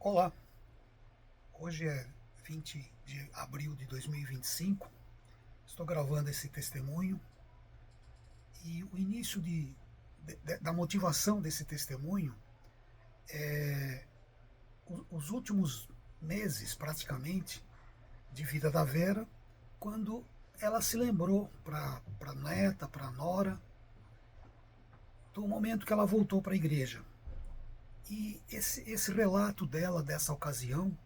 Olá, hoje é 20 de abril de 2025. Estou gravando esse testemunho e o início da motivação desse testemunho é os últimos meses, praticamente, de vida da Vera, quando ela se lembrou para a neta, para a nora, do momento que ela voltou para a igreja. E esse relato dela, dessa ocasião,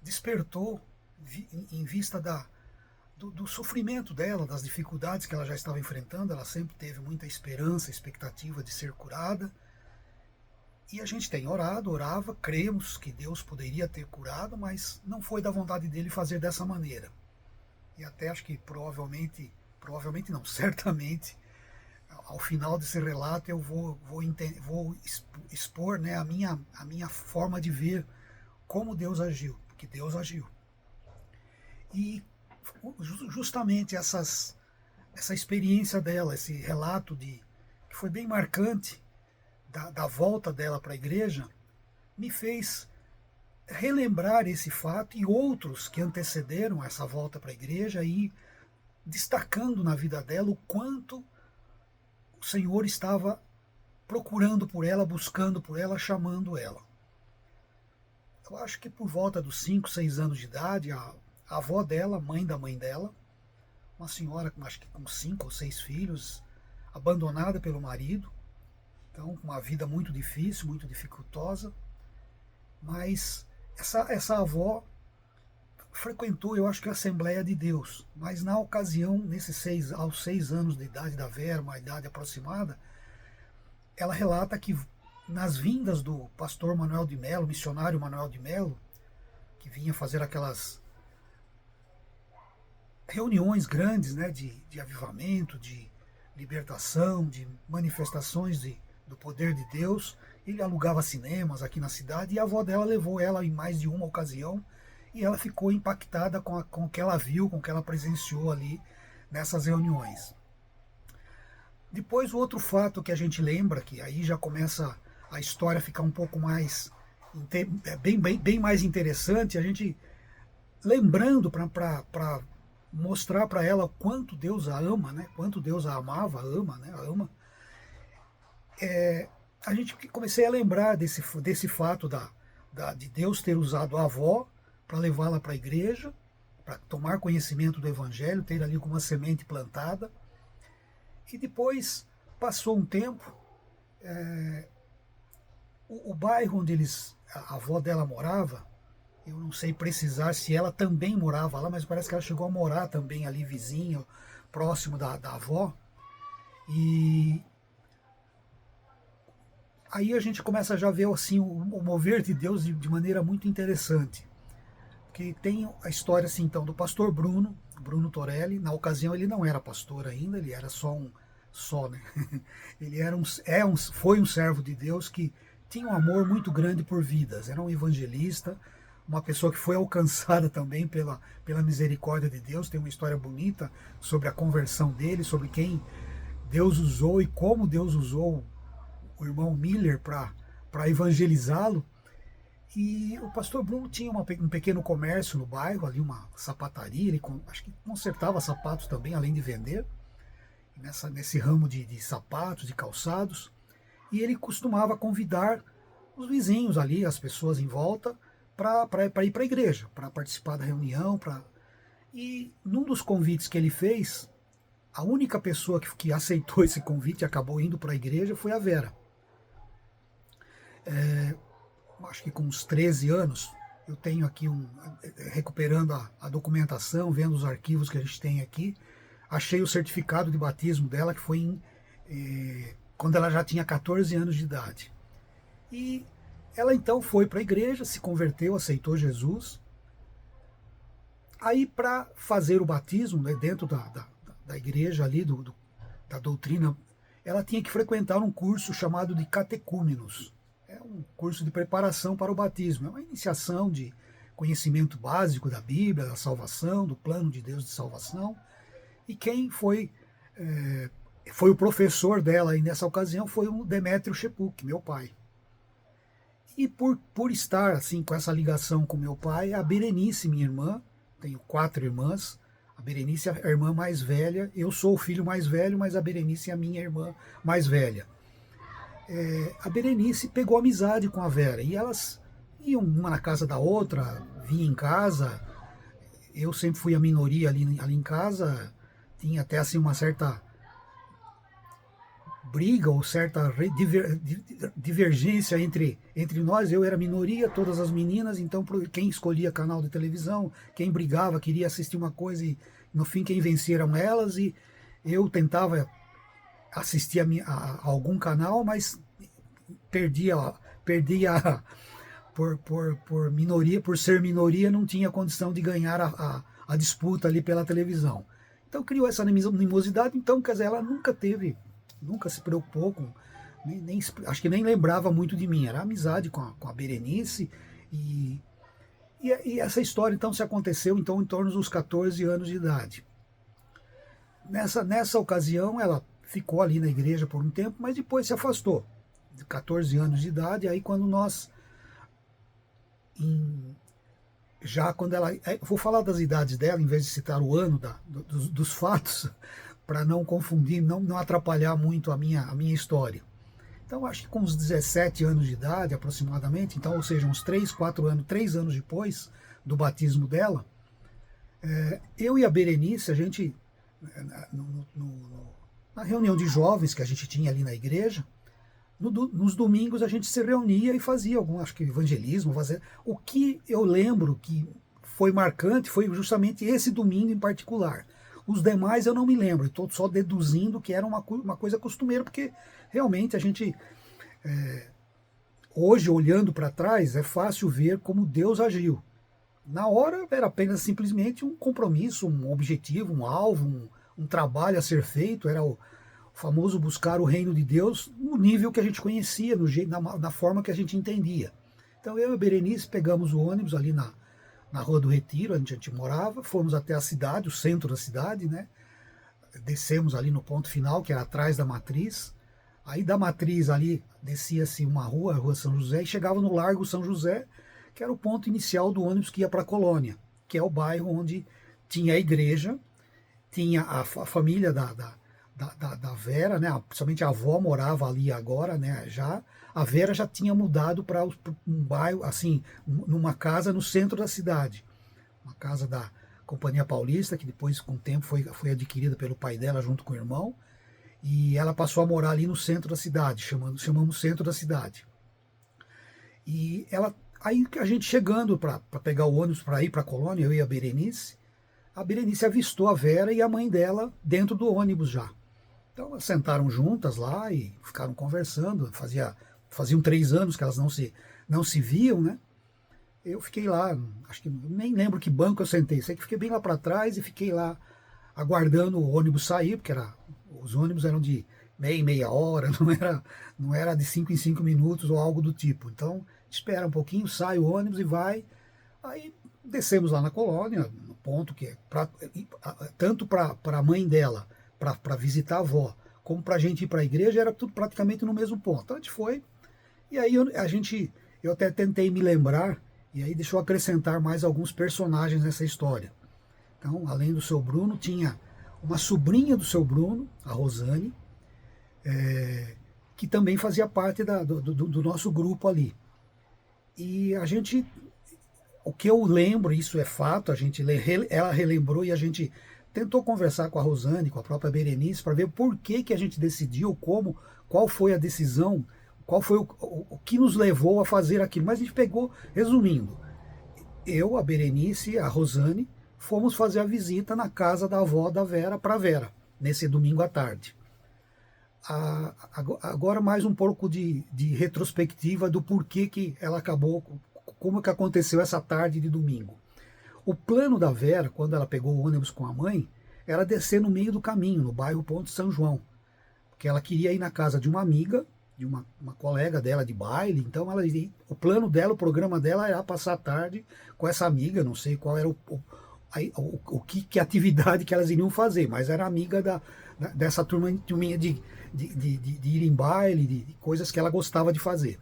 despertou, em vista do sofrimento dela, das dificuldades que ela já estava enfrentando. Ela sempre teve muita esperança, expectativa de ser curada. E a gente tem orado, orava, cremos que Deus poderia ter curado, mas não foi da vontade dele fazer dessa maneira. E até acho que provavelmente não, certamente, ao final desse relato eu vou expor, né, a minha forma de ver como Deus agiu, porque Deus agiu. E justamente essa experiência dela, esse relato que foi bem marcante da volta dela para a igreja, me fez relembrar esse fato e outros que antecederam essa volta para a igreja, e destacando na vida dela o quanto o Senhor estava procurando por ela, buscando por ela, chamando ela. Eu acho que por volta dos 5, 6 anos de idade, a avó dela, mãe da mãe dela, uma senhora acho que com 5 ou 6 filhos, abandonada pelo marido, então com uma vida muito difícil, muito dificultosa, mas essa avó frequentou, eu acho que a Assembleia de Deus, mas na ocasião, aos 6 anos de idade da Vera, uma idade aproximada, ela relata que nas vindas do pastor Manuel de Melo, missionário Manuel de Melo, que vinha fazer aquelas reuniões grandes, né, de avivamento, de libertação, de manifestações do poder de Deus. Ele alugava cinemas aqui na cidade, e a avó dela levou ela em mais de uma ocasião, e ela ficou impactada com o que ela viu, com o que ela presenciou ali nessas reuniões. Depois, o outro fato que a gente lembra, que aí já começa a história a ficar um pouco mais, bem mais interessante, a gente lembrando para mostrar para ela quanto Deus a ama, né? Quanto Deus a amava, ama, né? A ama. A gente comecei a lembrar desse fato de Deus ter usado a avó para levá-la para a igreja, para tomar conhecimento do Evangelho, ter ali alguma semente plantada. E depois passou um tempo, o bairro onde a avó dela morava, eu não sei precisar se ela também morava lá, mas parece que ela chegou a morar também ali vizinho, próximo da avó. E aí a gente começa já a ver assim o mover de Deus de maneira muito interessante. Que tem a história assim, então, do pastor Bruno Torelli. Na ocasião ele não era pastor ainda, ele era só, né? Ele foi um servo de Deus que tinha um amor muito grande por vidas, era um evangelista, uma pessoa que foi alcançada também pela misericórdia de Deus. Tem uma história bonita sobre a conversão dele, sobre quem Deus usou e como Deus usou o irmão Miller para evangelizá-lo. E o pastor Bruno tinha um pequeno comércio no bairro, ali uma sapataria, acho que consertava sapatos também, além de vender, nesse ramo de sapatos, de calçados. E ele costumava convidar os vizinhos ali, as pessoas em volta, para ir para a igreja, para participar da reunião. E num dos convites que ele fez, a única pessoa que aceitou esse convite e acabou indo para a igreja foi a Vera. Acho que com uns 13 anos, eu tenho aqui recuperando a documentação, vendo os arquivos que a gente tem aqui, achei o certificado de batismo dela, que foi quando ela já tinha 14 anos de idade. E ela então foi para a igreja, se converteu, aceitou Jesus. Aí, para fazer o batismo, né, dentro da igreja ali, da doutrina, ela tinha que frequentar um curso chamado de catecúmenos. É um curso de preparação para o batismo, é uma iniciação de conhecimento básico da Bíblia, da salvação, do plano de Deus de salvação. E quem foi o professor dela aí nessa ocasião foi o Demétrio Chepuk, meu pai. E por estar assim com essa ligação com meu pai, a Berenice, minha irmã, tenho 4 irmãs, a Berenice é a irmã mais velha, eu sou o filho mais velho, mas a Berenice é a minha irmã mais velha. A Berenice pegou amizade com a Vera e elas iam uma na casa da outra, vinha em casa. Eu sempre fui a minoria ali em casa, tinha até assim uma certa briga ou certa divergência entre nós. Eu era minoria, todas as meninas, então quem escolhia canal de televisão, quem brigava, queria assistir uma coisa e no fim quem vencia eram elas, e eu tentava assistir a algum canal, mas perdia por minoria, por ser minoria, não tinha condição de ganhar a disputa ali pela televisão. Então criou essa animosidade, então quer dizer, ela nunca se preocupou com, acho que nem lembrava muito de mim, era amizade com a Berenice, e essa história então se aconteceu então em torno dos 14 anos de idade. Nessa ocasião ela ficou ali na igreja por um tempo, mas depois se afastou, de 14 anos de idade, aí quando nós, já quando ela, vou falar das idades dela, em vez de citar o ano dos fatos, para não confundir, não atrapalhar muito a minha história. Então, acho que com uns 17 anos de idade, aproximadamente, então, ou seja, uns 3, 4 anos, 3 anos depois do batismo dela, eu e a Berenice, a gente, na reunião de jovens que a gente tinha ali na igreja, nos domingos a gente se reunia e fazia algum, acho que evangelismo, o que eu lembro que foi marcante foi justamente esse domingo em particular. Os demais eu não me lembro, estou só deduzindo que era uma coisa costumeira, porque realmente a gente, hoje olhando para trás, é fácil ver como Deus agiu. Na hora era apenas simplesmente um compromisso, um objetivo, um alvo, um trabalho a ser feito, era o famoso buscar o reino de Deus no nível que a gente conhecia, na forma que a gente entendia. Então eu e a Berenice pegamos o ônibus ali na Rua do Retiro, onde a gente morava, fomos até a cidade, o centro da cidade, né? Descemos ali no ponto final, que era atrás da Matriz. Aí da Matriz ali descia-se uma rua, a Rua São José, e chegava no Largo São José, que era o ponto inicial do ônibus que ia para a Colônia, que é o bairro onde tinha a igreja, tinha a família da Vera, né? Principalmente a avó morava ali agora, né? Já a Vera já tinha mudado para um bairro, assim, numa casa no centro da cidade, uma casa da Companhia Paulista, que depois com o tempo foi adquirida pelo pai dela junto com o irmão, e ela passou a morar ali no centro da cidade, chamamos centro da cidade. E aí a gente chegando para pegar o ônibus para ir para a Colônia, eu e a Berenice avistou a Vera e a mãe dela dentro do ônibus já. Então elas sentaram juntas lá e ficaram conversando. Faziam 3 anos que elas não se viam, né? Eu fiquei lá, acho que nem lembro que banco eu sentei, sei que fiquei bem lá para trás e fiquei lá aguardando o ônibus sair, porque os ônibus eram de meia hora, não era de 5 em 5 minutos ou algo do tipo. Então espera um pouquinho, sai o ônibus e vai. Aí descemos lá na Colônia, no ponto que é tanto para a mãe dela, para visitar a avó, como para a gente ir para a igreja, era tudo praticamente no mesmo ponto. Então a gente foi, e aí eu até tentei me lembrar, e aí deixa eu acrescentar mais alguns personagens nessa história. Então, além do seu Bruno, tinha uma sobrinha do seu Bruno, a Rosane, que também fazia parte do nosso grupo ali. E o que eu lembro, isso é fato, ela relembrou e a gente tentou conversar com a Rosane, com a própria Berenice, para ver por que a gente decidiu, qual foi a decisão, qual foi o que nos levou a fazer aquilo. Mas a gente pegou, resumindo, eu, a Berenice, a Rosane, fomos fazer a visita na casa da avó da Vera para a Vera, nesse domingo à tarde. Agora mais um pouco de retrospectiva do porquê que ela acabou, como que aconteceu essa tarde de domingo. O plano da Vera, quando ela pegou o ônibus com a mãe, era descer no meio do caminho, no bairro Ponte São João, porque ela queria ir na casa de uma amiga, de uma colega dela de baile. Então o plano dela, o programa dela era passar a tarde com essa amiga, não sei qual era que atividade que elas iriam fazer, mas era amiga dessa turminha de ir em baile, de coisas que ela gostava de fazer.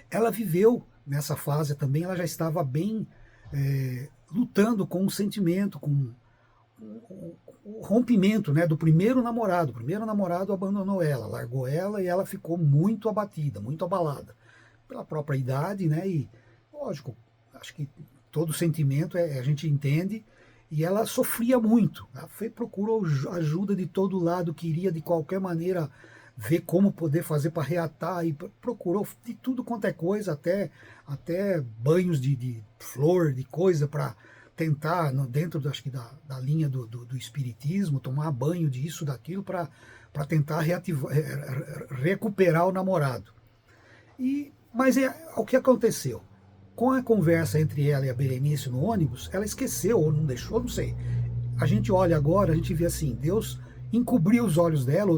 ela viveu nessa fase também, ela já estava bem lutando com o sentimento, com o rompimento, né, do primeiro namorado. O primeiro namorado abandonou ela, largou ela e ela ficou muito abatida, muito abalada pela própria idade, né? E lógico, acho que todo sentimento a gente entende. E ela sofria muito. Ela procurou ajuda de todo lado, queria de qualquer maneira ver como poder fazer para reatar, e procurou de tudo quanto é coisa, até banhos de flor, de coisa, para tentar, dentro acho que da linha do espiritismo, tomar banho disso, daquilo, para tentar recuperar o namorado. Mas o que aconteceu? Com a conversa entre ela e a Berenice no ônibus, ela esqueceu ou não deixou, não sei. A gente olha agora, a gente vê assim, Deus encobriu os olhos dela,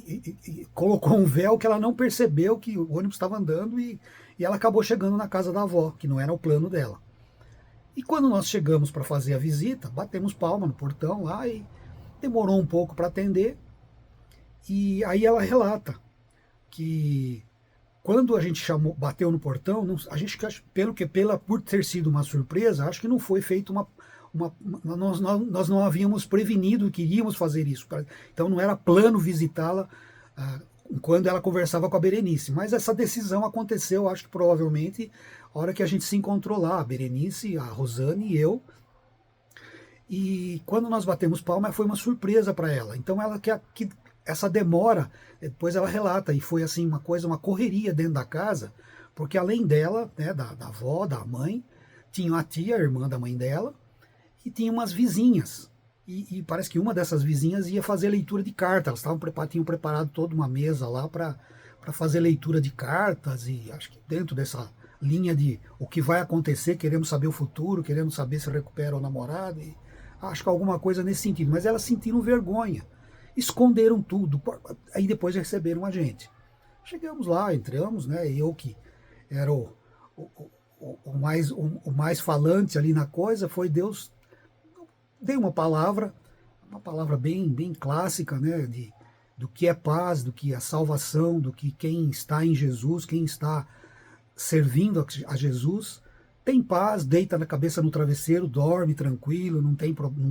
e colocou um véu que ela não percebeu que o ônibus estava andando, e ela acabou chegando na casa da avó, que não era o plano dela. E quando nós chegamos para fazer a visita, batemos palma no portão lá e demorou um pouco para atender. E aí ela relata que quando a gente bateu no portão, a gente, por ter sido uma surpresa, acho que não foi feito nós não havíamos prevenido que iríamos fazer isso. Então não era plano visitá-la quando ela conversava com a Berenice. Mas essa decisão aconteceu, acho que provavelmente, a hora que a gente se encontrou lá, a Berenice, a Rosane e eu. E quando nós batemos palma, foi uma surpresa para ela. Então ela que essa demora, depois ela relata, e foi assim uma correria dentro da casa, porque além dela, né, da avó, da mãe, tinha a tia, a irmã da mãe dela, e tinha umas vizinhas. E parece que uma dessas vizinhas ia fazer leitura de cartas. Elas tinham preparado toda uma mesa lá para fazer leitura de cartas, e acho que dentro dessa linha de o que vai acontecer, queremos saber o futuro, queremos saber se recupera o namorado, e acho que alguma coisa nesse sentido. Mas elas sentiram vergonha, esconderam tudo, aí depois receberam a gente. Chegamos lá, entramos, né? Eu que era o mais falante ali na coisa, foi Deus, dei uma palavra bem clássica, né? Do que é paz, do que é salvação, do que quem está em Jesus, quem está servindo a Jesus, tem paz, deita na cabeça no travesseiro, dorme tranquilo, não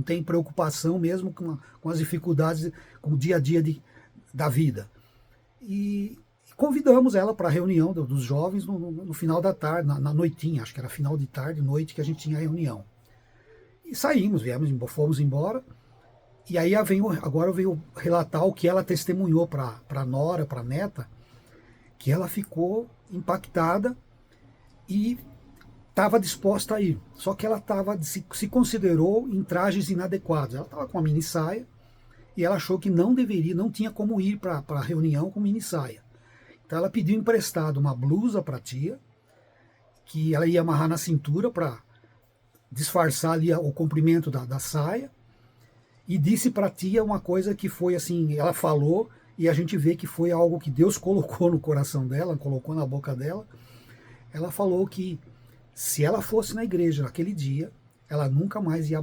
tem preocupação mesmo com as dificuldades, com o dia a dia da vida. E convidamos ela para a reunião dos jovens no final da tarde, na noitinha, acho que era final de tarde, noite, que a gente tinha a reunião. E saímos, fomos embora. E aí agora veio relatar o que ela testemunhou para a nora, para a neta, que ela ficou impactada e estava disposta a ir. Só que ela se considerou em trajes inadequados. Ela estava com uma mini saia e ela achou que não tinha como ir para a reunião com mini saia. Então ela pediu emprestado uma blusa para a tia, que ela ia amarrar na cintura para disfarçar ali o comprimento da saia, e disse para a tia uma coisa que foi assim, ela falou, e a gente vê que foi algo que Deus colocou no coração dela, colocou na boca dela. Ela falou que se ela fosse na igreja naquele dia, ela nunca mais ia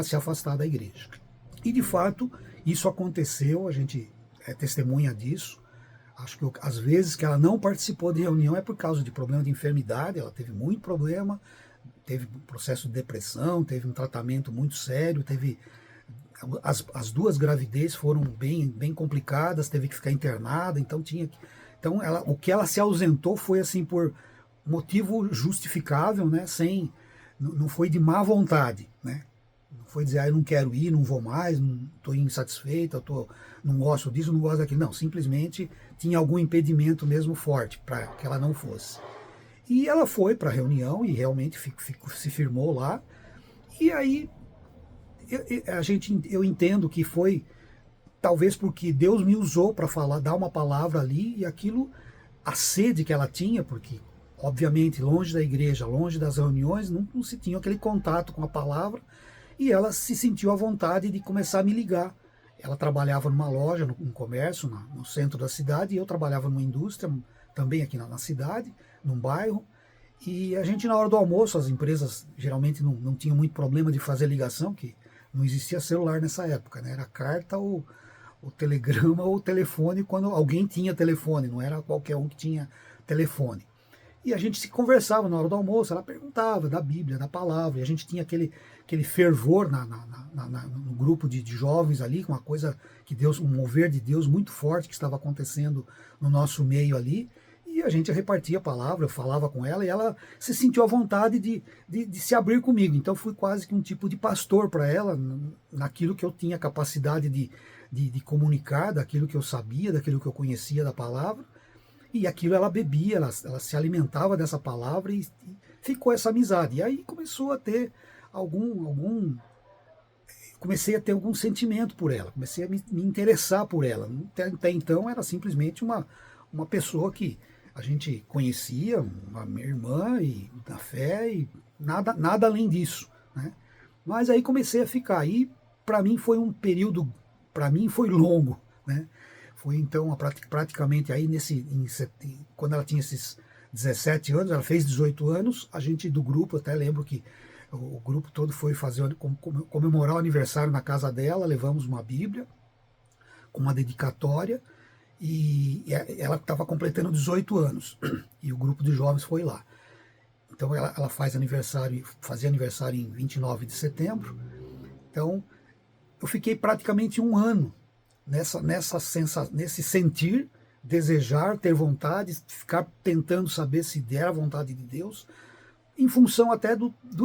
se afastar da igreja. E de fato, isso aconteceu, a gente é testemunha disso. Acho que às vezes que ela não participou de reunião é por causa de problema de enfermidade, ela teve muito problema, teve um processo de depressão, teve um tratamento muito sério, as duas gravidezes foram bem complicadas, teve que ficar internada, então o que ela se ausentou foi assim por motivo justificável, né? Não foi de má vontade, né? Não foi dizer, eu não quero ir, não vou mais, estou insatisfeita, não gosto disso, não gosto daquilo. Não, simplesmente tinha algum impedimento mesmo forte para que ela não fosse. E ela foi para a reunião e realmente se firmou lá. E aí eu entendo que foi talvez porque Deus me usou para dar uma palavra ali, e aquilo, a sede que ela tinha, porque obviamente longe da igreja, longe das reuniões, não se tinha aquele contato com a palavra, e ela se sentiu à vontade de começar a me ligar. Ela trabalhava numa loja, num comércio, no centro da cidade, e eu trabalhava numa indústria, também aqui na cidade, num bairro, e a gente, na hora do almoço, as empresas geralmente não tinham muito problema de fazer ligação, que não existia celular nessa época, né? Era carta, o telegrama ou o telefone, quando alguém tinha telefone, não era qualquer um que tinha telefone. E a gente se conversava na hora do almoço, ela perguntava da Bíblia, da palavra, e a gente tinha aquele fervor no grupo de jovens ali, uma coisa que Deus, um mover de Deus muito forte que estava acontecendo no nosso meio ali, e a gente repartia a palavra, eu falava com ela, e ela se sentiu à vontade de se abrir comigo. Então fui quase que um tipo de pastor para ela, naquilo que eu tinha capacidade de comunicar, daquilo que eu sabia, daquilo que eu conhecia da palavra. E aquilo ela bebia, ela se alimentava dessa palavra e ficou essa amizade. E aí começou a ter comecei a ter algum sentimento por ela, comecei a me interessar por ela. Até então era simplesmente uma pessoa que a gente conhecia, uma minha irmã e da fé e nada além disso, né? Mas aí comecei a ficar. Aí para mim foi um período, para mim foi longo, né? Foi então praticamente aí quando ela tinha esses 17 anos, ela fez 18 anos, a gente do grupo, até lembro que o grupo todo foi comemorar o aniversário na casa dela, levamos uma Bíblia com uma dedicatória e ela estava completando 18 anos e o grupo de jovens foi lá. Então ela fazia aniversário em 29 de setembro, então eu fiquei praticamente um ano nesse sentir, desejar, ter vontade, ficar tentando saber se era a vontade de Deus, em função até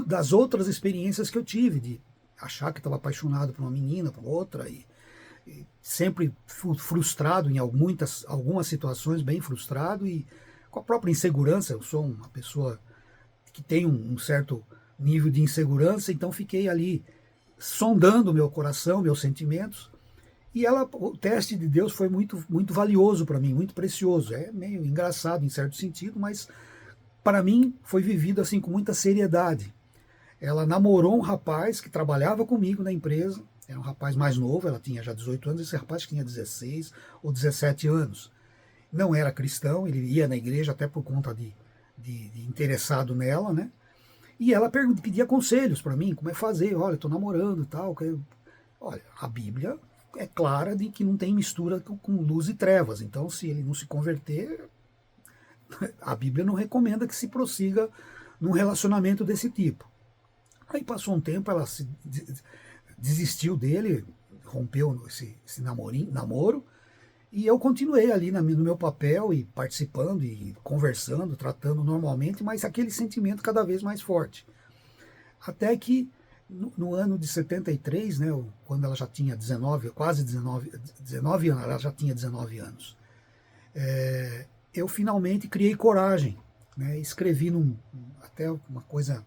das outras experiências que eu tive, de achar que estava apaixonado por uma menina, por outra, e sempre frustrado em algumas situações, bem frustrado, e com a própria insegurança. Eu sou uma pessoa que tem um certo nível de insegurança, então fiquei ali sondando meu coração, meus sentimentos. E o teste de Deus foi muito, muito valioso para mim, muito precioso. É meio engraçado em certo sentido, mas para mim foi vivido assim com muita seriedade. Ela namorou um rapaz que trabalhava comigo na empresa, era um rapaz mais novo, ela tinha já 18 anos, esse rapaz tinha 16 ou 17 anos. Não era cristão, ele ia na igreja até por conta de interessado nela, né? E ela pedia conselhos para mim, como é fazer, olha, estou namorando e tal. Olha, a Bíblia é clara de que não tem mistura com luz e trevas. Então, se ele não se converter, a Bíblia não recomenda que se prossiga num relacionamento desse tipo. Aí passou um tempo, ela desistiu dele, rompeu esse namoro, e eu continuei ali no meu papel e participando e conversando, tratando normalmente, mas aquele sentimento cada vez mais forte. Até que no ano de 73, né, quando ela já tinha 19 anos, ela já tinha 19 anos, eu finalmente criei coragem, né, escrevi até uma coisa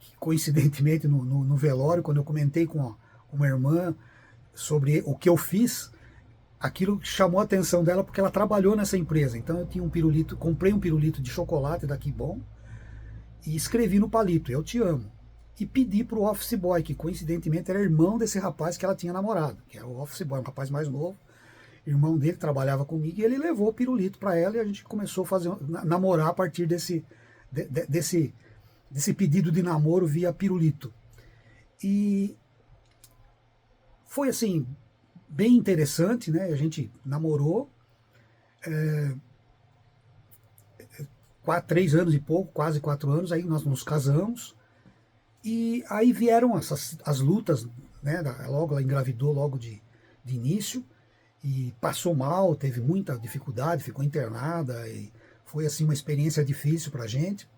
que, coincidentemente, no velório, quando eu comentei com uma irmã sobre o que eu fiz, aquilo chamou a atenção dela porque ela trabalhou nessa empresa. Então eu tinha um pirulito, comprei um pirulito de chocolate da Que Bom e escrevi no palito, eu te amo. E pedi para o office boy, que coincidentemente era irmão desse rapaz que ela tinha namorado, que era o office boy, um rapaz mais novo, irmão dele, trabalhava comigo, e ele levou o pirulito para ela e a gente começou a namorar a partir desse pedido de namoro via pirulito. E foi assim, bem interessante, né? A gente namorou 3 anos e pouco, quase 4 anos, aí nós nos casamos. E aí vieram as lutas, né? Logo ela engravidou logo de início e passou mal, teve muita dificuldade, ficou internada e foi assim uma experiência difícil para a gente.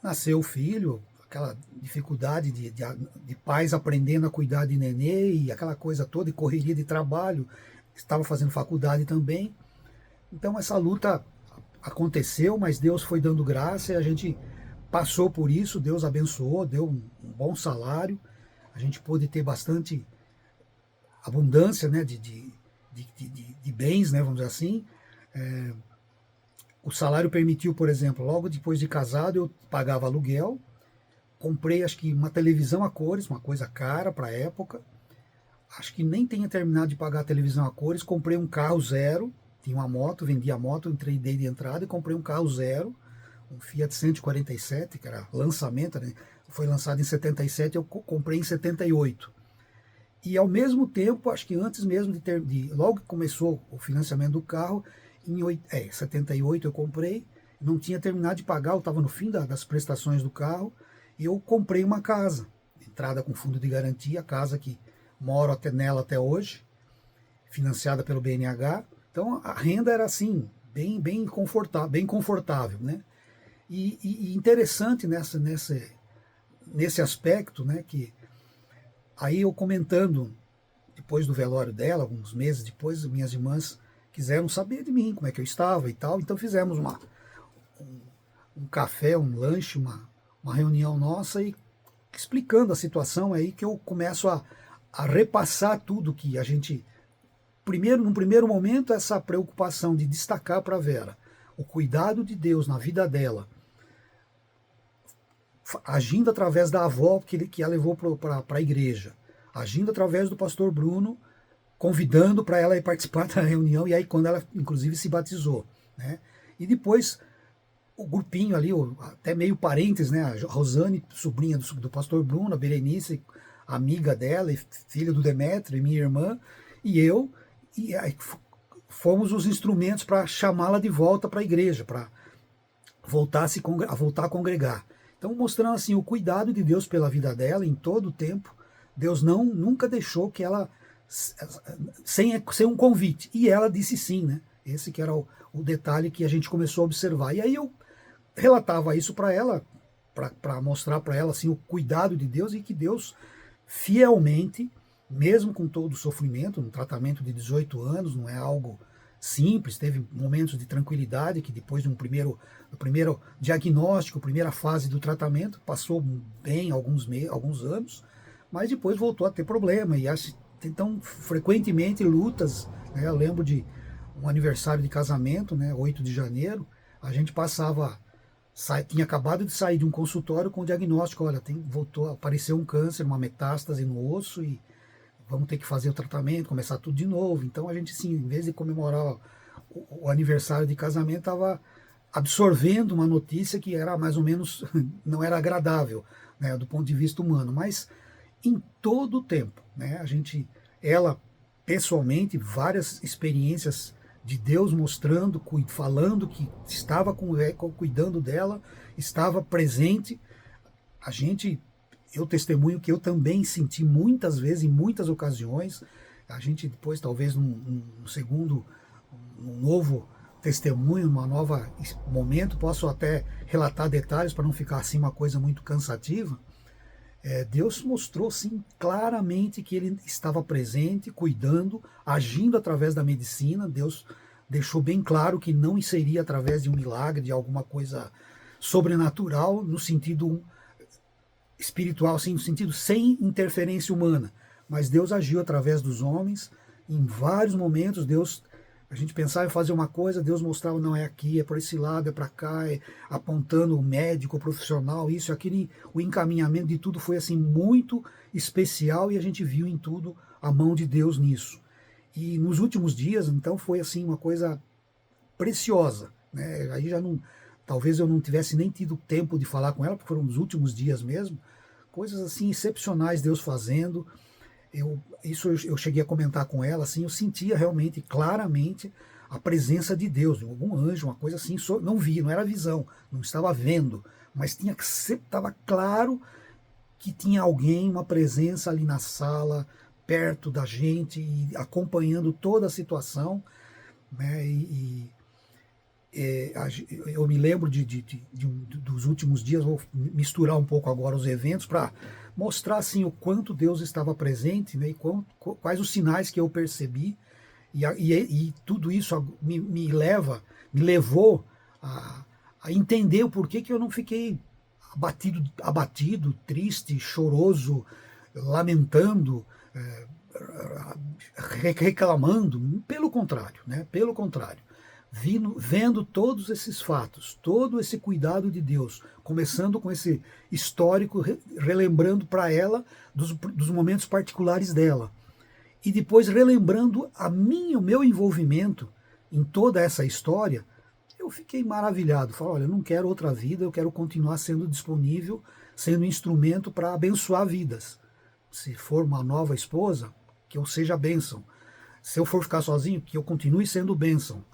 Nasceu o filho, aquela dificuldade de pais aprendendo a cuidar de nenê e aquela coisa toda, e correria de trabalho, estava fazendo faculdade também. Então essa luta aconteceu, mas Deus foi dando graça e a gente passou por isso, Deus abençoou, deu um bom salário, a gente pôde ter bastante abundância, né, de bens, né, vamos dizer assim. O salário permitiu, por exemplo, logo depois de casado eu pagava aluguel, comprei acho que uma televisão a cores, uma coisa cara para a época, acho que nem tinha terminado de pagar a televisão a cores, comprei um carro zero, tinha uma moto, vendi a moto, entrei de entrada e comprei um carro zero, um Fiat 147, que era lançamento, né? Foi lançado em 77, eu comprei em 78. E ao mesmo tempo, acho que antes mesmo logo que começou o financiamento do carro, em 78 eu comprei, não tinha terminado de pagar, eu estava no fim das prestações do carro, e eu comprei uma casa, entrada com fundo de garantia, casa que moro nela até hoje, financiada pelo BNH. Então a renda era assim, bem confortável, né? E interessante nesse aspecto, né, que aí eu comentando, depois do velório dela, alguns meses depois, minhas irmãs quiseram saber de mim, como é que eu estava e tal, então fizemos um café, um lanche, uma reunião nossa, e explicando a situação aí, que eu começo a repassar tudo que a gente, num primeiro momento, essa preocupação de destacar para a Vera o cuidado de Deus na vida dela, agindo através da avó que a levou para a igreja, agindo através do pastor Bruno, convidando para ela ir participar da reunião, e aí quando ela inclusive se batizou, né? E depois o grupinho ali, até meio parentes, né? A Rosane, sobrinha do pastor Bruno, a Berenice, amiga dela, e filha do Demetrio, e minha irmã, e eu, e aí fomos os instrumentos para chamá-la de volta para a igreja, para voltar a congregar. Então, mostrando assim o cuidado de Deus pela vida dela em todo o tempo. Deus nunca deixou que ela sem um convite. E ela disse sim, né? Esse que era o detalhe que a gente começou a observar. E aí eu relatava isso para ela, para mostrar para ela assim o cuidado de Deus, e que Deus fielmente, mesmo com todo o sofrimento, um tratamento de 18 anos, não é algo simples, teve momentos de tranquilidade, que depois do primeiro diagnóstico, primeira fase do tratamento, passou bem alguns anos, mas depois voltou a ter problema, e então frequentemente lutas, né? Eu lembro de um aniversário de casamento, né, 8 de janeiro, a gente tinha acabado de sair de um consultório com o diagnóstico, olha, apareceu um câncer, uma metástase no osso, e vamos ter que fazer o tratamento, começar tudo de novo. Então a gente, sim, em vez de comemorar o aniversário de casamento, estava absorvendo uma notícia que era mais ou menos, não era agradável, né, do ponto de vista humano, mas em todo o tempo, né, ela pessoalmente, várias experiências de Deus mostrando, falando que estava cuidando dela, estava presente. Eu testemunho que eu também senti muitas vezes, em muitas ocasiões. A gente depois, talvez num novo testemunho, num novo momento, posso até relatar detalhes para não ficar assim uma coisa muito cansativa. Deus mostrou sim claramente que ele estava presente, cuidando, agindo através da medicina. Deus deixou bem claro que não seria através de um milagre, de alguma coisa sobrenatural, no sentido espiritual, assim, no sentido sem interferência humana. Mas Deus agiu através dos homens. Em vários momentos, a gente pensava em fazer uma coisa, Deus mostrava, não, é aqui, é por esse lado, é para cá, apontando o médico, o profissional, isso, aquilo. O encaminhamento de tudo foi assim muito especial, e a gente viu em tudo a mão de Deus nisso. E nos últimos dias, então, foi assim uma coisa preciosa, né? Aí já não, talvez eu não tivesse nem tido tempo de falar com ela, porque foram nos últimos dias mesmo, coisas assim excepcionais Deus fazendo. Eu cheguei a comentar com ela, assim, eu sentia realmente, claramente, a presença de Deus, algum anjo, uma coisa assim, não vi, não era visão, não estava vendo, mas estava claro que tinha alguém, uma presença ali na sala, perto da gente, e acompanhando toda a situação, né? Eu me lembro dos últimos dias, vou misturar um pouco agora os eventos para mostrar assim o quanto Deus estava presente, né, e quais os sinais que eu percebi, e tudo isso me levou a entender o porquê que eu não fiquei abatido, triste, choroso, lamentando, reclamando. Pelo contrário, né? Pelo contrário. Vendo todos esses fatos, todo esse cuidado de Deus, começando com esse histórico, relembrando para ela dos momentos particulares dela, e depois relembrando o meu envolvimento em toda essa história, eu fiquei maravilhado. Falei, olha, eu não quero outra vida, eu quero continuar sendo disponível, sendo instrumento para abençoar vidas. Se for uma nova esposa, que eu seja bênção. Se eu for ficar sozinho, que eu continue sendo bênção.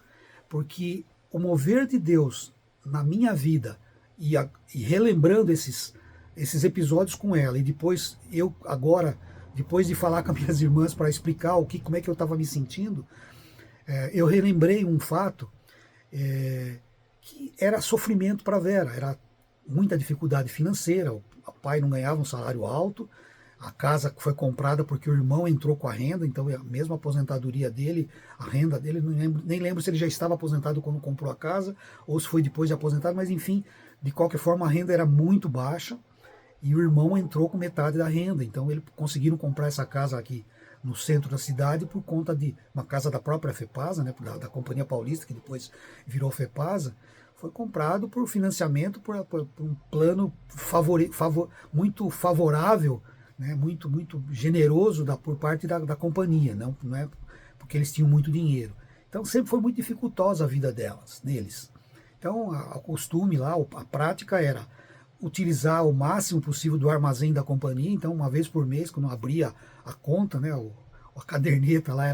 Porque o mover de Deus na minha vida e relembrando esses episódios com ela, e depois eu agora, depois de falar com as minhas irmãs para explicar como é que eu estava me sentindo, eu relembrei um fato que era sofrimento para Vera, era muita dificuldade financeira, o pai não ganhava um salário alto, a casa foi comprada porque o irmão entrou com a renda, então a mesma aposentadoria dele, a renda dele, nem lembro se ele já estava aposentado quando comprou a casa, ou se foi depois de aposentado, mas enfim, de qualquer forma a renda era muito baixa, e o irmão entrou com metade da renda, então eles conseguiram comprar essa casa aqui no centro da cidade por conta de uma casa da própria FEPASA, né, da Companhia Paulista, que depois virou FEPASA, foi comprado por financiamento, por um plano muito favorável, né, muito generoso por parte da companhia, não é porque eles tinham muito dinheiro. Então sempre foi muito dificultosa a vida deles. Então o costume lá, a prática era utilizar o máximo possível do armazém da companhia. Então uma vez por mês, quando abria a conta, né, a caderneta lá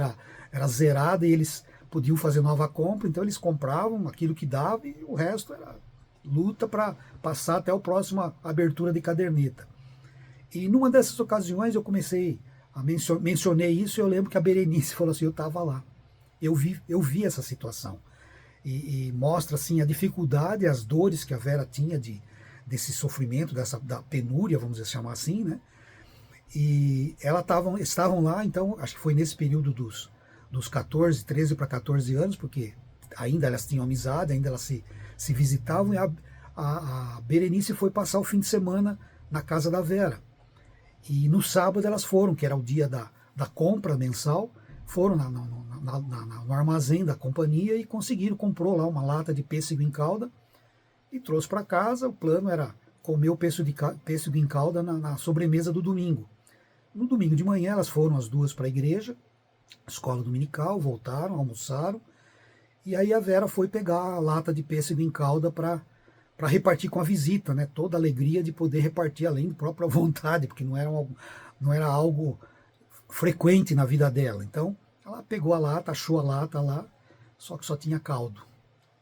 era zerada e eles podiam fazer nova compra, então eles compravam aquilo que dava e o resto era luta para passar até a próxima abertura de caderneta. E numa dessas ocasiões eu comecei mencionei isso, e eu lembro que a Berenice falou assim, eu estava lá, eu vi essa situação. E mostra assim a dificuldade, as dores que a Vera tinha desse sofrimento, da penúria, vamos chamar assim, né? E estavam lá, então, acho que foi nesse período dos 14, 13 para 14 anos, porque ainda elas tinham amizade, ainda elas se visitavam, e a Berenice foi passar o fim de semana na casa da Vera. E no sábado elas foram, que era o dia da compra mensal, foram no armazém da companhia e comprou lá uma lata de pêssego em calda e trouxe para casa. O plano era comer o pêssego em calda na sobremesa do domingo. No domingo de manhã elas foram as duas para a igreja, escola dominical, voltaram, almoçaram, e aí a Vera foi pegar a lata de pêssego em calda para repartir com a visita, né? Toda a alegria de poder repartir, além da própria vontade, porque não era algo frequente na vida dela. Então ela pegou a lata, achou a lata lá, só que só tinha caldo,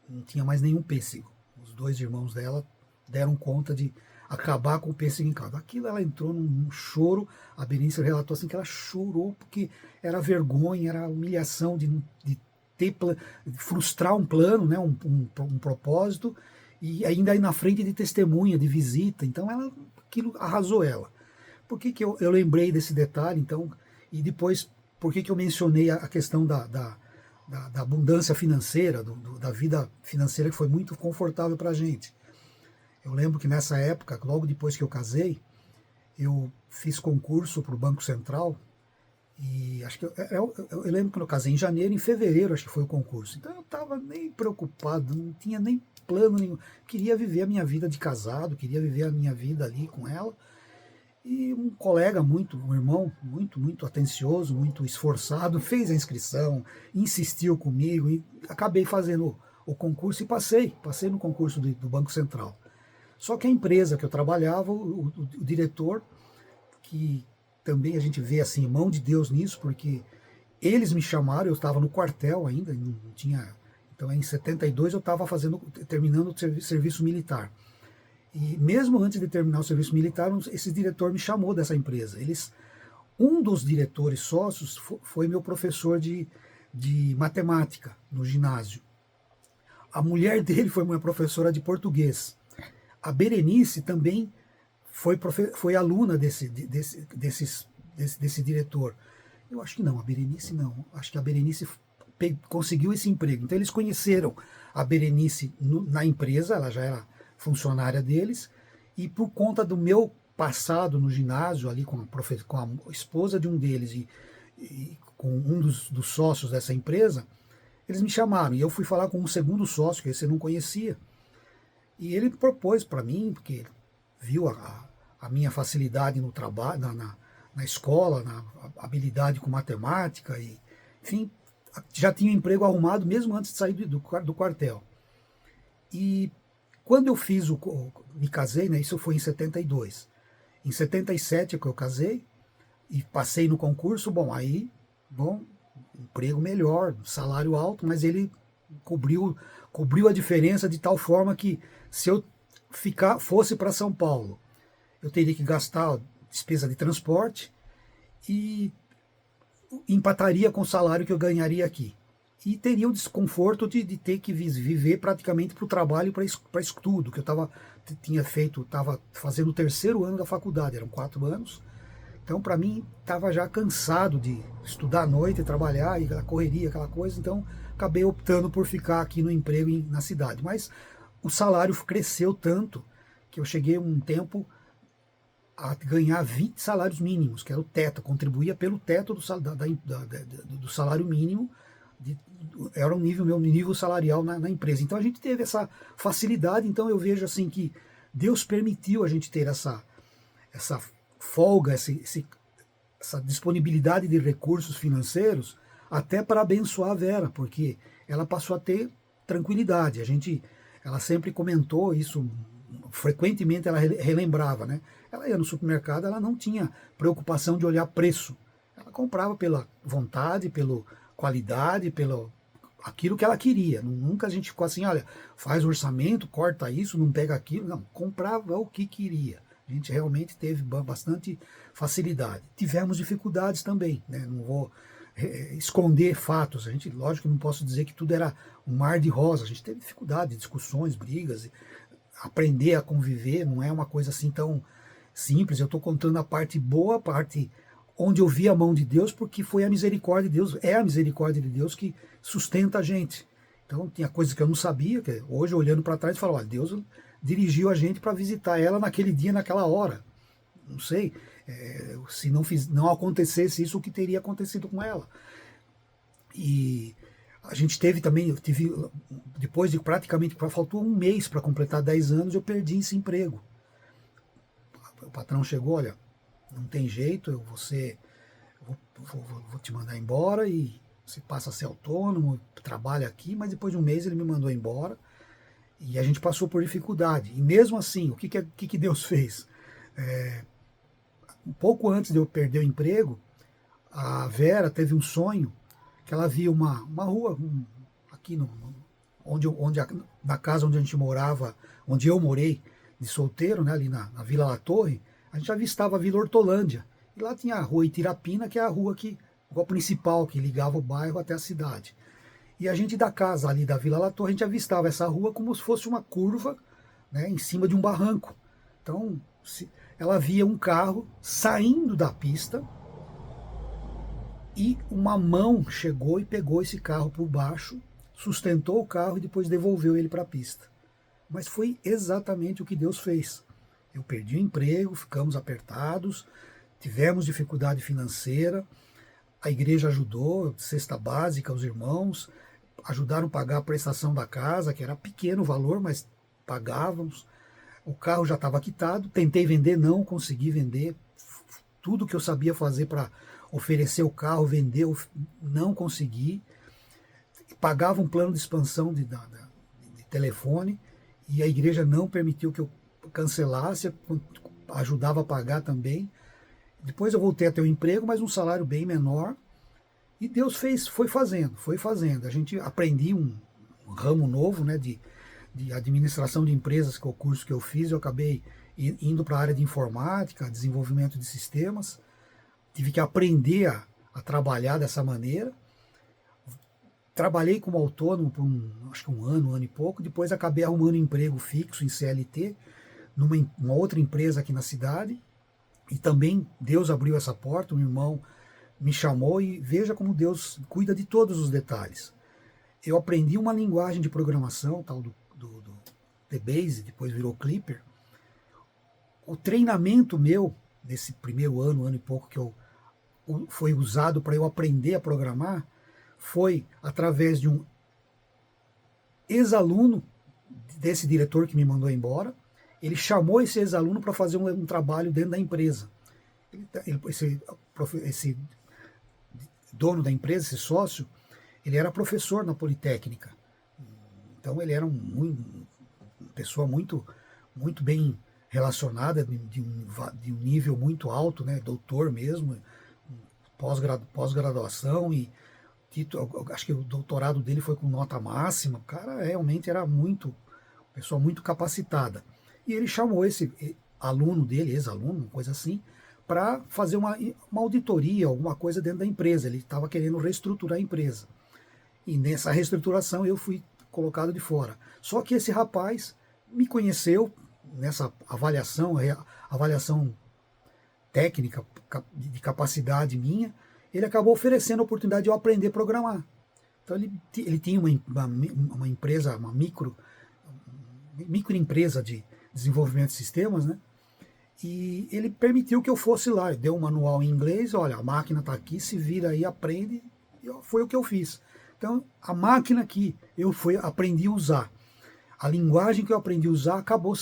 não tinha mais nenhum pêssego. Os dois irmãos dela deram conta de acabar com o pêssego em calda. Aquilo, ela entrou num choro. A Berenice relatou assim que ela chorou porque era vergonha, era humilhação de frustrar um plano, né, um propósito, e ainda aí na frente de testemunha, de visita. Então aquilo arrasou ela. Por que eu lembrei desse detalhe, então, e depois por que eu mencionei a questão da abundância financeira, da vida financeira, que foi muito confortável para a gente? Eu lembro que nessa época, logo depois que eu casei, eu fiz concurso para o Banco Central, e acho que eu lembro que eu casei em janeiro, em fevereiro acho que foi o concurso. Então eu estava nem preocupado, não tinha nem plano nenhum. Queria viver a minha vida de casado, queria viver a minha vida ali com ela. E um colega um irmão muito atencioso, muito esforçado, fez a inscrição, insistiu comigo, e acabei fazendo o concurso e passei no concurso do Banco Central. Só que a empresa que eu trabalhava, o diretor, que também a gente vê assim, mão de Deus nisso, porque eles me chamaram, eu estava no quartel ainda, não tinha. Então em 72 eu estava terminando o serviço militar. E mesmo antes de terminar o serviço militar, esse diretor me chamou dessa empresa. Um dos diretores sócios foi meu professor de matemática no ginásio. A mulher dele foi minha professora de português. A Berenice também foi aluna desse diretor. Eu acho que não, a Berenice não. Acho que a Berenice conseguiu esse emprego. Então eles conheceram a Berenice na empresa, ela já era funcionária deles, e por conta do meu passado no ginásio, ali com a esposa de um deles e com um dos sócios dessa empresa, eles me chamaram, e eu fui falar com um segundo sócio, que esse eu não conhecia, e ele propôs para mim, porque viu a minha facilidade no trabalho, na escola, na habilidade com matemática, e enfim, já tinha emprego arrumado mesmo antes de sair do quartel. E quando eu me casei, né, isso foi em 72. Em 77 é que eu casei e passei no concurso, emprego melhor, salário alto, mas ele cobriu a diferença de tal forma que se eu fosse para São Paulo, eu teria que gastar despesa de transporte e empataria com o salário que eu ganharia aqui. E teria o desconforto de ter que viver praticamente para o trabalho e para estudo, que eu estava fazendo o terceiro ano da faculdade, eram 4 anos. Então, para mim, estava já cansado de estudar à noite, trabalhar, e aquela correria, aquela coisa. Então, acabei optando por ficar aqui no emprego na cidade. Mas o salário cresceu tanto que eu cheguei um tempo a ganhar 20 salários mínimos, que era o teto, contribuía pelo teto do salário mínimo, era meu nível salarial na empresa. Então a gente teve essa facilidade, então eu vejo assim que Deus permitiu a gente ter essa folga, essa disponibilidade de recursos financeiros, até para abençoar a Vera, porque ela passou a ter tranquilidade. Ela sempre comentou isso, frequentemente ela relembrava, né? Ela ia no supermercado, ela não tinha preocupação de olhar preço. Ela comprava pela vontade, pela qualidade, pelo aquilo que ela queria. Nunca a gente ficou assim, olha, faz orçamento, corta isso, não pega aquilo. Não, comprava o que queria. A gente realmente teve bastante facilidade. Tivemos dificuldades também, né? Não vou esconder fatos. A gente, lógico que não posso dizer que tudo era um mar de rosa. A gente teve dificuldade, discussões, brigas. Aprender a conviver não é uma coisa assim tão simples. Eu estou contando a parte boa, a parte onde eu vi a mão de Deus, porque foi a misericórdia de Deus, é a misericórdia de Deus que sustenta a gente. Então tinha coisas que eu não sabia, que hoje olhando para trás eu falo, olha, Deus dirigiu a gente para visitar ela naquele dia, naquela hora. Não sei, se não acontecesse isso, o que teria acontecido com ela. E a gente depois de praticamente, faltou um mês para completar 10 anos, eu perdi esse emprego. O patrão chegou, olha, não tem jeito, vou te mandar embora e você passa a ser autônomo, trabalha aqui, mas depois de um mês ele me mandou embora e a gente passou por dificuldade. E mesmo assim, o que Deus fez? Um pouco antes de eu perder o emprego, a Vera teve um sonho que ela via uma rua aqui na casa onde a gente morava, onde eu morei de solteiro, né, ali na Vila La Torre, a gente avistava a Vila Hortolândia. E lá tinha a rua Itirapina, que é a rua principal que ligava o bairro até a cidade. E a gente da casa ali da Vila La Torre, a gente avistava essa rua como se fosse uma curva, né, em cima de um barranco. Então, ela via um carro saindo da pista e uma mão chegou e pegou esse carro por baixo, sustentou o carro e depois devolveu ele para a pista. Mas foi exatamente o que Deus fez. Eu perdi o emprego, ficamos apertados, tivemos dificuldade financeira, a igreja ajudou, cesta básica, os irmãos, ajudaram a pagar a prestação da casa, que era pequeno o valor, mas pagávamos. O carro já estava quitado, tentei vender, não consegui vender. Tudo que eu sabia fazer para oferecer o carro, vender, não consegui. Pagava um plano de expansão de telefone e a igreja não permitiu que eu cancelasse, ajudava a pagar também. Depois eu voltei a ter um emprego, mas um salário bem menor. E Deus foi fazendo. A gente aprendi um ramo novo, né, de administração de empresas, que é o curso que eu fiz. Eu acabei indo para a área de informática, desenvolvimento de sistemas. Tive que aprender a trabalhar dessa maneira. Trabalhei como autônomo por acho que um ano e pouco. Depois acabei arrumando emprego fixo em CLT, numa outra empresa aqui na cidade. E também Deus abriu essa porta, um irmão me chamou e veja como Deus cuida de todos os detalhes. Eu aprendi uma linguagem de programação, tal do DBase, depois virou Clipper. O treinamento meu, nesse primeiro ano e pouco que foi usado para eu aprender a programar, foi através de um ex-aluno desse diretor que me mandou embora. Ele chamou esse ex-aluno para fazer um trabalho dentro da empresa. Esse dono da empresa, esse sócio, ele era professor na Politécnica. Então ele era uma pessoa muito, muito bem relacionada, de um nível muito alto, né, doutor mesmo, pós-graduação, e acho que o doutorado dele foi com nota máxima. O cara realmente era muito, pessoa muito capacitada. E ele chamou esse aluno dele, ex-aluno, uma coisa assim, para fazer uma auditoria, alguma coisa dentro da empresa. Ele estava querendo reestruturar a empresa. E nessa reestruturação eu fui colocado de fora. Só que esse rapaz me conheceu nessa avaliação técnica, de capacidade minha, ele acabou oferecendo a oportunidade de eu aprender a programar. Então ele tinha uma empresa, uma microempresa de desenvolvimento de sistemas, né? E ele permitiu que eu fosse lá, deu um manual em inglês, olha, a máquina está aqui, se vira aí, aprende, e foi o que eu fiz. Então, a máquina que aprendi a usar, a linguagem que eu aprendi a usar acabou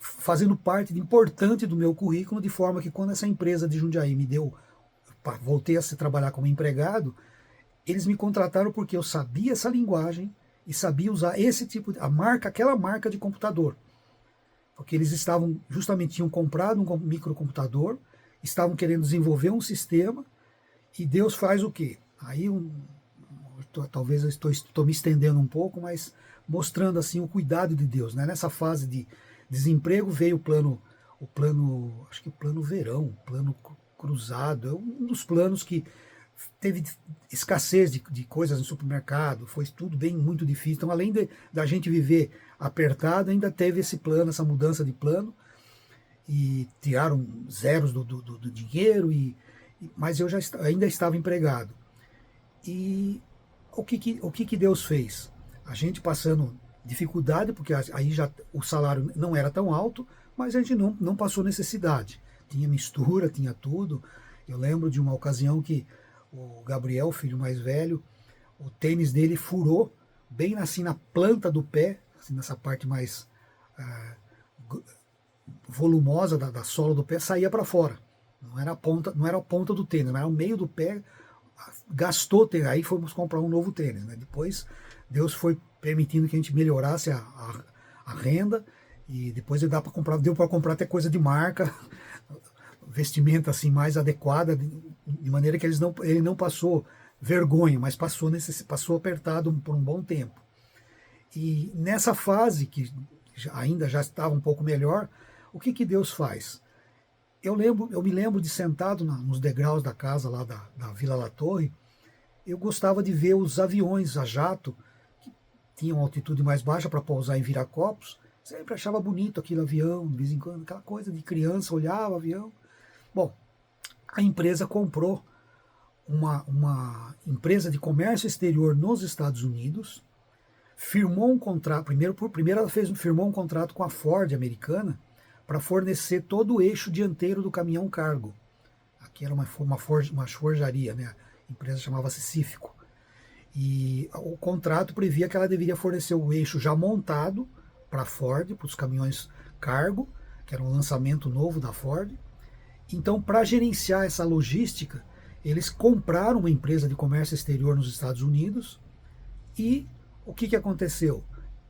fazendo parte importante do meu currículo, de forma que quando essa empresa de Jundiaí voltei a trabalhar como empregado, eles me contrataram porque eu sabia essa linguagem e sabia usar aquela marca de computador. Porque eles tinham comprado um microcomputador, estavam querendo desenvolver um sistema, e Deus faz o quê? Aí talvez eu estou me estendendo um pouco, mas mostrando assim o cuidado de Deus, né? Nessa fase de desemprego veio acho que o plano verão, o plano cruzado, é um dos planos que teve escassez de coisas no supermercado, foi tudo muito difícil. Então, além da gente viver apertado, ainda teve esse plano, essa mudança de plano, e tiraram zeros do dinheiro, mas eu ainda estava empregado. E o que Deus fez? A gente passando dificuldade, porque aí já o salário não era tão alto, mas a gente não passou necessidade. Tinha mistura, tinha tudo. Eu lembro de uma ocasião que o Gabriel, filho mais velho, o tênis dele furou bem assim na planta do pé, assim, nessa parte mais volumosa da sola do pé, saía para fora. Não era a ponta do tênis, mas era o meio do pé, gastou tênis. Aí fomos comprar um novo tênis, né? Depois Deus foi permitindo que a gente melhorasse a renda, e depois deu para comprar até coisa de marca, vestimenta assim mais adequada, de maneira que ele não passou vergonha, mas passou apertado por um bom tempo. E nessa fase, que ainda já estava um pouco melhor, o que Deus faz? Eu me lembro de sentado nos degraus da casa lá da Vila La Torre, eu gostava de ver os aviões a jato, que tinham altitude mais baixa para pousar em Viracopos. Sempre achava bonito aquele avião, de vez em quando, aquela coisa de criança, olhava o avião. Bom, a empresa comprou uma empresa de comércio exterior nos Estados Unidos, firmou um contrato, primeiro ela firmou um contrato com a Ford americana para fornecer todo o eixo dianteiro do caminhão cargo. Aqui era uma forjaria, né? A empresa chamava-se Cífico. E o contrato previa que ela deveria fornecer o eixo já montado para a Ford, para os caminhões cargo, que era um lançamento novo da Ford. Então, para gerenciar essa logística, eles compraram uma empresa de comércio exterior nos Estados Unidos. E o que aconteceu?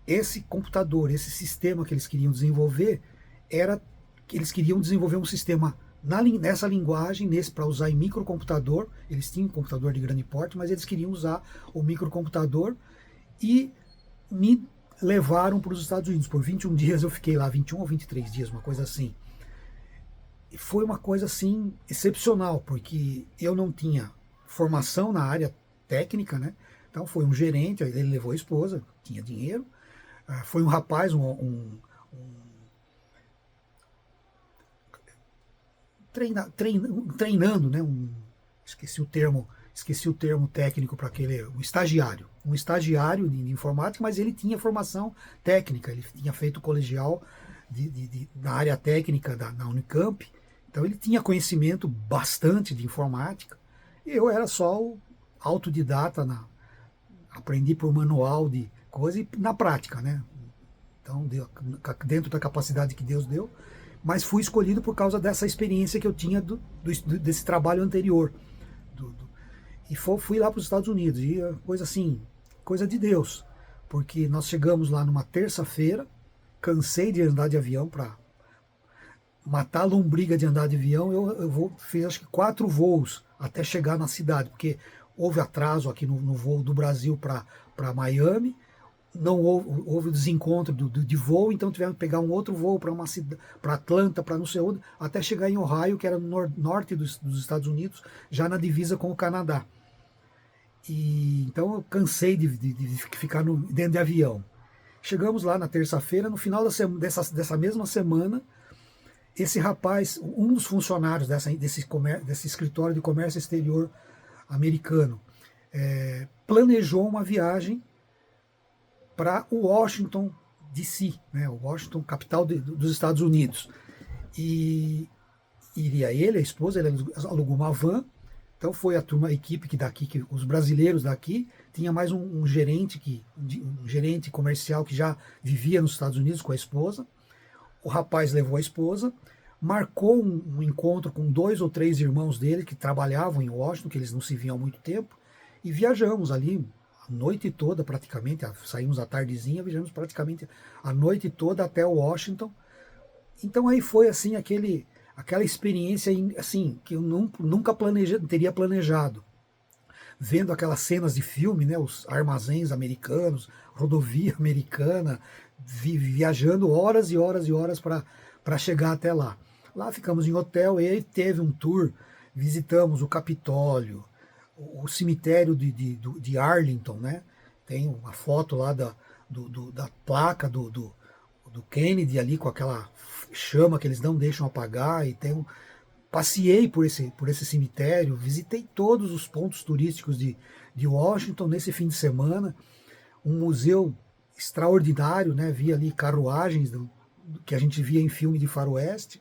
Esse computador, esse sistema que eles queriam desenvolver, era que eles queriam desenvolver um sistema nessa linguagem, para usar em microcomputador. Eles tinham um computador de grande porte, mas eles queriam usar o microcomputador, e me levaram para os Estados Unidos. Por 21 dias eu fiquei lá, 21 ou 23 dias, uma coisa assim. E foi uma coisa assim excepcional, porque eu não tinha formação na área técnica, né? Então foi um gerente, ele levou a esposa, tinha dinheiro. Foi um rapaz, treinando, né? Esqueci o termo técnico para aquele, um estagiário de informática, mas ele tinha formação técnica, ele tinha feito colegial na área técnica na Unicamp, então ele tinha conhecimento bastante de informática, e eu era só o autodidata, aprendi por manual de coisa e na prática, né? Então, dentro da capacidade que Deus deu, mas fui escolhido por causa dessa experiência que eu tinha desse trabalho anterior. E fui lá para os Estados Unidos, e coisa assim, coisa de Deus, porque nós chegamos lá numa terça-feira, cansei de andar de avião, para matar a lombriga de andar de avião, fiz acho que 4 voos até chegar na cidade, porque houve atraso aqui no voo do Brasil para Miami, não houve desencontro de voo, então tivemos que pegar um outro voo para Atlanta, para não sei onde, até chegar em Ohio, que era no norte dos Estados Unidos, já na divisa com o Canadá. E então eu cansei de ficar dentro de avião. Chegamos lá na terça-feira, no final dessa mesma semana, esse rapaz, um dos funcionários desse escritório de comércio exterior americano, planejou uma viagem para Washington, D.C., né, Washington, capital dos Estados Unidos. E iria ele, a esposa, ele alugou uma van. Então foi a equipe que os brasileiros daqui, tinha mais um gerente comercial que já vivia nos Estados Unidos com a esposa. O rapaz levou a esposa, marcou um encontro com 2 ou 3 irmãos dele que trabalhavam em Washington, que eles não se viam há muito tempo, e viajamos ali a noite toda praticamente, saímos à tardezinha, viajamos praticamente a noite toda até Washington. Então aí foi assim aquela experiência assim que eu nunca teria planejado. Vendo aquelas cenas de filme, né, os armazéns americanos, rodovia americana, viajando horas e horas e horas para chegar até lá. Lá ficamos em hotel e aí teve um tour, visitamos o Capitólio, o cemitério de Arlington, né? Tem uma foto lá da placa do Kennedy ali com aquela chama que eles não deixam apagar, e passei por esse cemitério, visitei todos os pontos turísticos de Washington nesse fim de semana, um museu extraordinário, né? Vi ali carruagens que a gente via em filme de faroeste,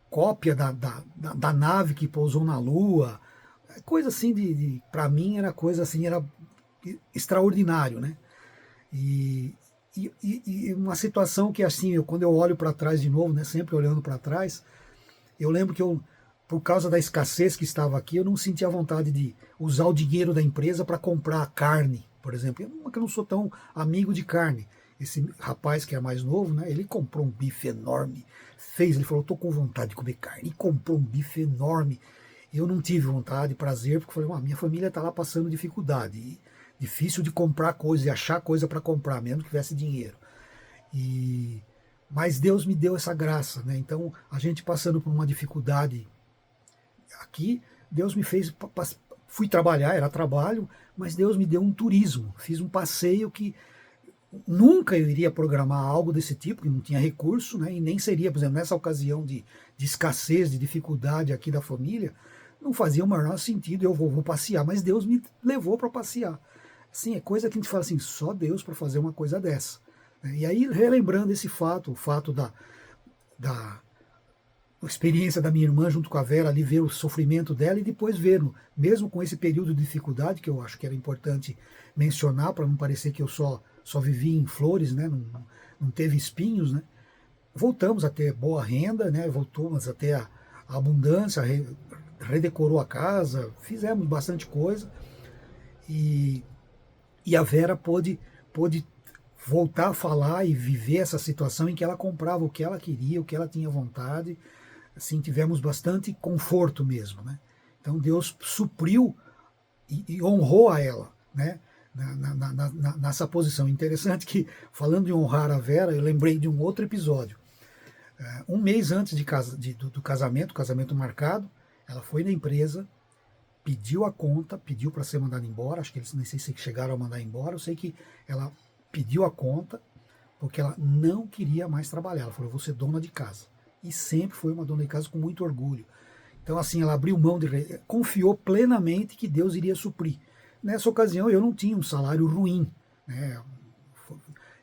cópia da nave que pousou na Lua, coisa assim para mim era coisa assim, era extraordinário, né? E uma situação que assim, quando eu olho para trás de novo, né, sempre olhando para trás, eu lembro que por causa da escassez que estava aqui, eu não sentia vontade de usar o dinheiro da empresa para comprar carne, por exemplo. Eu não sou tão amigo de carne. Esse rapaz que é mais novo, né, ele comprou um bife enorme, ele falou, estou com vontade de comer carne, e comprou um bife enorme. Eu não tive vontade, prazer, porque falei, minha família está lá passando dificuldade, difícil de comprar coisa e achar coisa para comprar, mesmo que tivesse dinheiro. Mas Deus me deu essa graça, né? Então, a gente passando por uma dificuldade aqui, Deus me fez, fui trabalhar, era trabalho, mas Deus me deu um turismo, fiz um passeio que nunca eu iria programar algo desse tipo, que não tinha recurso, né? E nem seria, por exemplo, nessa ocasião de escassez, de dificuldade aqui da família, não fazia o menor sentido, eu vou passear, mas Deus me levou para passear. Assim, é coisa que a gente fala assim, só Deus para fazer uma coisa dessa. E aí, relembrando esse fato, o fato da experiência da minha irmã junto com a Vera, ali ver o sofrimento dela e depois ver, mesmo com esse período de dificuldade, que eu acho que era importante mencionar, para não parecer que eu só vivi em flores, né, não teve espinhos, né, voltamos a ter boa renda, né, voltamos a ter a abundância, redecorou a casa, fizemos bastante coisa, e a Vera pôde voltar a falar e viver essa situação em que ela comprava o que ela queria, o que ela tinha vontade. Assim, tivemos bastante conforto mesmo, né? Então Deus supriu e honrou a ela, né? Nessa posição. Interessante que, falando em honrar a Vera, eu lembrei de um outro episódio. Um mês antes do casamento marcado, ela foi na empresa, pediu a conta, pediu para ser mandada embora, acho que eles nem sei se chegaram a mandar embora, eu sei que ela pediu a conta porque ela não queria mais trabalhar, ela falou, eu vou ser dona de casa, e sempre foi uma dona de casa com muito orgulho. Então assim, ela abriu mão, confiou plenamente que Deus iria suprir. Nessa ocasião eu não tinha um salário ruim, né?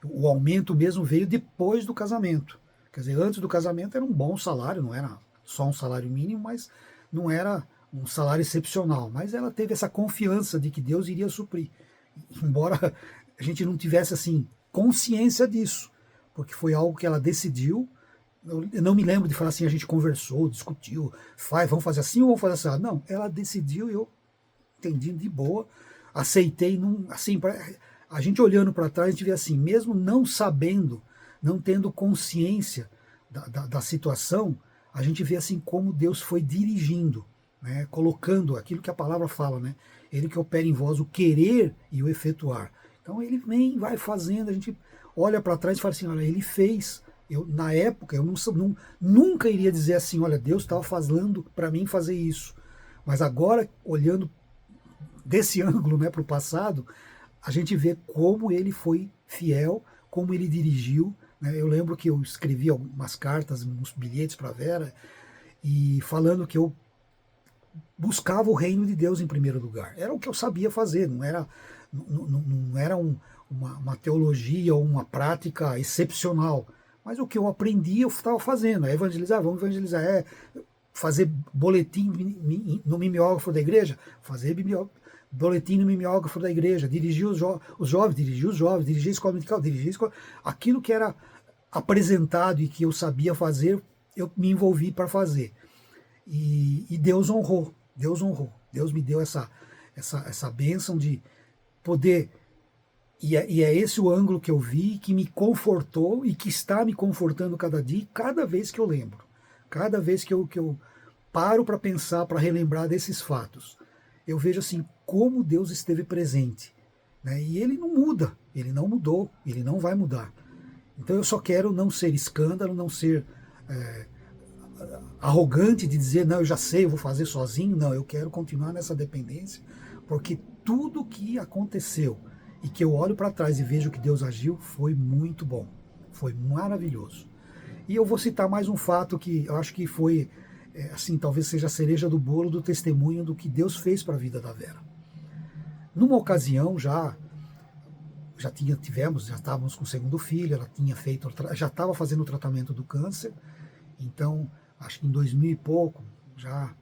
O aumento mesmo veio depois do casamento, quer dizer, antes do casamento era um bom salário, não era só um salário mínimo, mas não era um salário excepcional, mas ela teve essa confiança de que Deus iria suprir, embora a gente não tivesse assim consciência disso, porque foi algo que ela decidiu. Eu não me lembro de falar assim, a gente conversou, discutiu, vamos fazer assim ou vamos fazer assim. Não, ela decidiu, eu entendi de boa, aceitei, assim, a gente olhando para trás, a gente vê assim, mesmo não sabendo, não tendo consciência da situação, a gente vê assim como Deus foi dirigindo. né, colocando aquilo que a palavra fala, né, ele que opera em vós o querer e o efetuar. Então ele vem, vai fazendo, a gente olha para trás e fala assim, olha, ele fez. Eu, na época, eu nunca iria dizer assim, olha, Deus estava fazendo para mim fazer isso. Mas agora, olhando desse ângulo, né, para o passado, a gente vê como ele foi fiel, como ele dirigiu. Né? Eu lembro que eu escrevi algumas cartas, uns bilhetes para a Vera, e falando que eu buscava o reino de Deus em primeiro lugar. Era o que eu sabia fazer, não era, não era uma teologia ou uma prática excepcional. Mas o que eu aprendi, eu estava fazendo. É evangelizar, vamos evangelizar. É fazer boletim no mimeógrafo da igreja, fazer boletim no mimeógrafo da igreja, dirigir os jovens, dirigir a escola dominical, dirigir a escola. Aquilo que era apresentado e que eu sabia fazer, eu me envolvi para fazer. E Deus honrou, Deus honrou. Deus me deu essa bênção de poder. E é esse o ângulo que eu vi, que me confortou e que está me confortando cada dia, cada vez que eu lembro. Cada vez que eu paro para pensar, para relembrar desses fatos, eu vejo assim como Deus esteve presente. Né? E ele não muda, ele não mudou, ele não vai mudar. Então eu só quero não ser escândalo, não ser arrogante de dizer, não, eu já sei, eu vou fazer sozinho. Não, eu quero continuar nessa dependência, porque tudo que aconteceu e que eu olho para trás e vejo que Deus agiu foi muito bom, foi maravilhoso. E eu vou citar mais um fato que eu acho que foi, assim, talvez seja a cereja do bolo do testemunho do que Deus fez para a vida da Vera. Numa ocasião já estávamos com o segundo filho, ela tinha feito, já estava fazendo o tratamento do câncer, então acho que em 2000 e pouco, já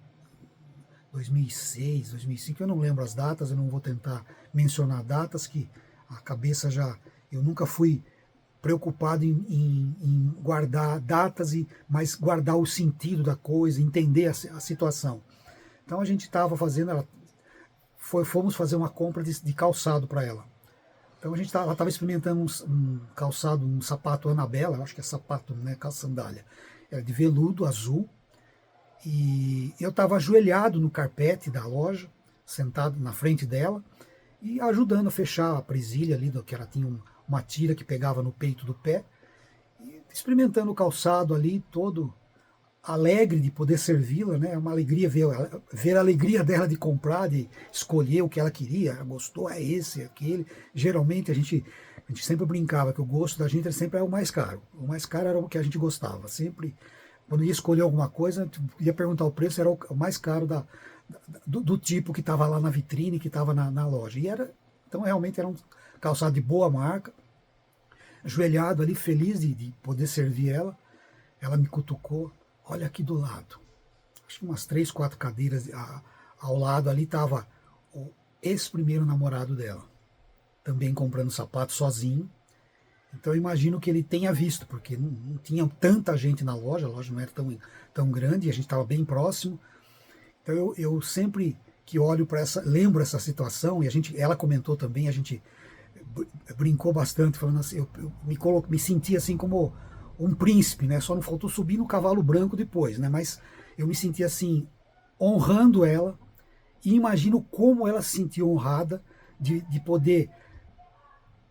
2006, 2005, eu não lembro as datas, eu não vou tentar mencionar datas que a cabeça já, eu nunca fui preocupado em guardar datas, mas guardar o sentido da coisa, entender a situação. Então a gente estava fazendo, fomos fazer uma compra de calçado para ela. Então ela estava experimentando um calçado, um sapato Anabela, acho que é sapato, né, sandália. Era de veludo azul. E eu estava ajoelhado no carpete da loja, sentado na frente dela, e ajudando a fechar a presilha ali, que ela tinha uma tira que pegava no peito do pé, e experimentando o calçado ali, todo alegre de poder servi-la, né? É uma alegria ver a alegria dela de comprar, de escolher o que ela queria. Ela gostou, é esse, é aquele. Geralmente a gente sempre brincava que o gosto da gente sempre é o mais caro. O mais caro era o que a gente gostava. Sempre, quando ia escolher alguma coisa, ia perguntar o preço, era o mais caro do tipo que estava lá na vitrine, que estava na loja. Então realmente era um calçado de boa marca, ajoelhado ali, feliz de poder servir ela. Ela me cutucou. Olha aqui do lado, acho que umas 3, 4 cadeiras ao lado ali estava o ex-primeiro namorado dela, também comprando sapato sozinho. Então eu imagino que ele tenha visto, porque não tinha tanta gente na loja, a loja não era tão grande, a gente estava bem próximo. Então eu sempre que olho para lembro essa situação, e ela comentou também, a gente brincou bastante, falando assim, eu me senti assim como um príncipe, né? Só não faltou subir no cavalo branco depois, né? Mas eu me senti assim, honrando ela, e imagino como ela se sentiu honrada de poder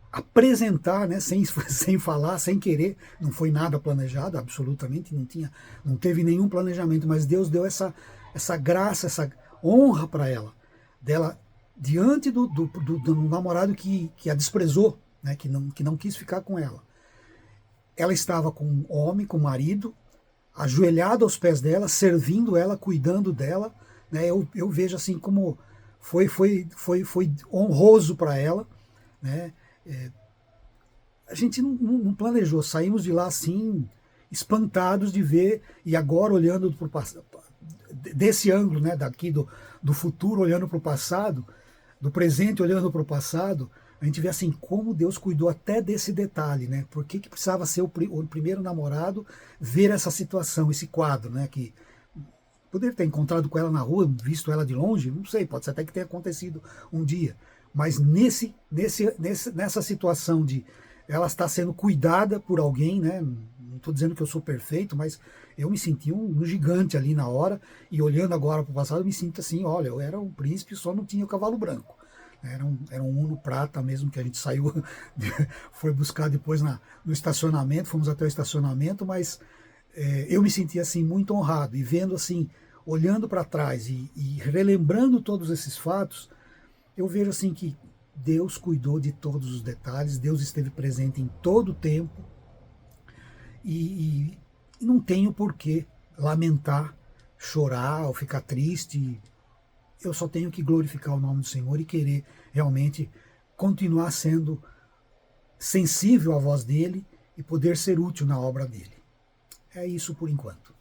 apresentar, né? sem falar, sem querer, não foi nada planejado, absolutamente, não teve nenhum planejamento, mas Deus deu essa graça, essa honra para ela, dela diante do namorado que a desprezou, né? que não quis ficar com ela. Ela estava com um homem, com o marido, ajoelhado aos pés dela, servindo ela, cuidando dela. Né? Eu vejo assim como foi honroso para ela. Né? A gente não planejou, saímos de lá assim, espantados de ver, e agora olhando desse ângulo, né, daqui do futuro, olhando para o passado, do presente olhando para o passado, a gente vê assim como Deus cuidou até desse detalhe, né? Por que precisava ser o primeiro namorado ver essa situação, esse quadro, né? Que poderia ter encontrado com ela na rua, visto ela de longe, não sei, pode ser até que tenha acontecido um dia. Mas nessa situação de ela estar sendo cuidada por alguém, né? Não estou dizendo que eu sou perfeito, mas eu me senti um gigante ali na hora, e olhando agora para o passado, eu me sinto assim, olha, eu era um príncipe, só não tinha o cavalo branco. Era um Uno prata mesmo, que a gente saiu, foi buscar depois no estacionamento, fomos até o estacionamento, mas eu me senti assim muito honrado, e vendo assim, olhando para trás e relembrando todos esses fatos, eu vejo assim que Deus cuidou de todos os detalhes, Deus esteve presente em todo o tempo, e, e não tenho por que lamentar, chorar ou ficar triste. Eu só tenho que glorificar o nome do Senhor e querer realmente continuar sendo sensível à voz dele e poder ser útil na obra dele. É isso por enquanto.